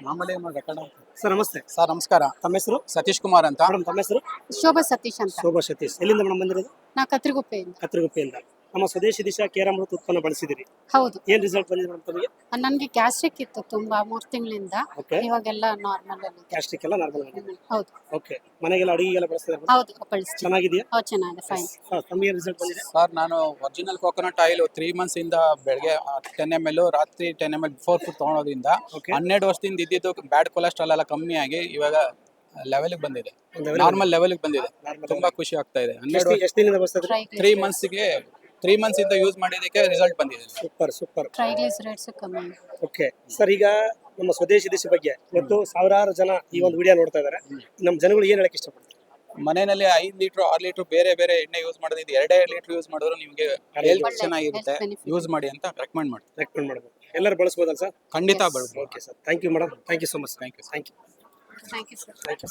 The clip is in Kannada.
ಮಾಮೂಲಿ ರೆಕಾರ್ಡ್. ಸರ್ ನಮಸ್ತೆ. ಸರ್ ನಮಸ್ಕಾರ. ತಮ್ಮ ಹೆಸರು? ಸತೀಶ್ ಕುಮಾರ್ ಅಂತ. ಮೇಡಮ್ ತಮ್ಮ ಹೆಸರು? ಶೋಭಾ ಸತೀಶ್ ಅಂತ. ಶೋಭಾ ಸತೀಶ್. ಎಲ್ಲಿಂದ ಮೇಡಮ್ ಬಂದಿರೋದು? ನಾ ಕತ್ರಿಗುಪ್ಪೆಯಿಂದ. ಕತ್ರಗುಪ್ಪೆಯಿಂದ. ನಮ್ಮ ಸ್ವದೇಶಿ ದಿಶಾ ಕೇರಾಮೃತ ಉತ್ಪನ್ನ ಬಳಸಿದಿರಿ, ಹೌದು. ಏನ್ ರಿಸಲ್ಟ್ ಬಂದಿದೆ ಮೇಡಮ್ ತಮಗೆ? ನನ್ಗೆ ಗ್ಯಾಸ್ಟ್ರಿಕ್ ಇತ್ತು ತುಂಬಾ 3 ತಿಂಗಳಿಂದ. ಓಕೆ. ಇವಾಗೆಲ್ಲ ನಾರ್ಮಲ್ ಅಲ್ಲಿ. ಗ್ಯಾಸ್ಟ್ರಿಕ್ ಎಲ್ಲ ನಾರ್ಮಲ್ ಆಗಿದೆ. ಹೌದು ಓಕೆ. ಮನೆಗೆಲ್ಲ ಅಡಿಗೆಲ್ಲ ಬಳಸ್ತಿದ್ದಾರೆ? ಹೌದು ಬಳಸ್ತೀನಿ. ಚೆನ್ನಾಗಿದೆಯಾ? ಚೆನ್ನಾಗಿದೆ, ಫೈನ್. ತಮಗೆ ರಿಸಲ್ಟ್ ಬಂದಿದೆ? ಸರ್ ನಾನು ಒರಿಜಿನಲ್ ಕೋಕೋನಟ್ ಆಯಿಲ್ 3 ಮಂತ್ಸ್ ಇಂದ ಬೆಳಗ್ಗೆ 10 ml ರಾತ್ರಿ 10 ml ಬಿಫೋರ್ ಫುಡ್ ತೊಗೊಳೋದ್ರಿಂದ ಓಕೆ. 12 ವರ್ಷದಿಂದ ಇದ್ದಿದ್ದು ಬ್ಯಾಡ್ ಕೊಲೆಸ್ಟ್ರಾಲ್ ಎಲ್ಲ ಕಮ್ಮಿ ಆಗಿ ಇವಾಗ ಲೆವೆಲ್ಗೆ ಬಂದಿದೆ, ಒಂದು level ನಾರ್ಮಲ್ ಲೆವೆಲ್ಗೆ ಬಂದಿದೆ. Normal ತುಂಬಾ ಖುಷಿ ಆಗ್ತಾ ಇದೆ. ಎಷ್ಟು ದಿನದಿಂದ ಬಳಸ್ತಿದ್ರಿ? 3 ಮಂತ್ಸ್ ಇಂದ ಯೂಸ್ ಮಾಡಿದಕ್ಕೆ ರಿಸಲ್ಟ್ ಬಂದಿದೆ. Super super. ಟ್ರೈಗ್ಲಿಸರೈಡ್ಸ್ ಕಮ್ಮಿ. ಓಕೆ ಸರ್, ಈಗ ನಮ್ಮ ಸ್ವದೇಶಿ ದಿಶೆ ಬಗ್ಗೆ ಇವತ್ತು ಸಾವಿರಾರು ಜನ ಈ ಒಂದು ವಿಡಿಯೋ ನೋಡ್ತಾ ಇದ್ದಾರೆ. ನಮ್ಮ ಜನಗಳು ಏನ್ ಹೇಳಕ್ ಇಷ್ಟಪಡ್ತಾರೆ? ಮನೆಯಲ್ಲಿ 5 ಲೀಟರ್ 6 ಲೀಟರ್ ಬೇರೆ ಬೇರೆ ಎಣ್ಣೆ ಯೂಸ್ ಮಾಡೋದು 2 ಲೀಟರ್ ಯೂಸ್ ಮಾಡಿದ್ರು ನಿಮಗೆ ಹೆಲ್ತ್ ಚೆನ್ನಾಗಿರುತ್ತೆ, Health benefit. ಯೂಸ್ ಮಾಡಿ ಅಂತ ರೆಕಮೆಂಡ್ ಮಾಡಿ. ರೆಕಮೆಂಡ್ ಮಾಡಬೇಕು. ಎಲ್ಲರೂ ಬಳಸಬಹುದಲ್ಲ ಸರ್? ಖಂಡಿತ ಬಳಸಿ. Okay sir, thank you madam, thank you so much. Thank you. Thank you thank you sir. Thank you.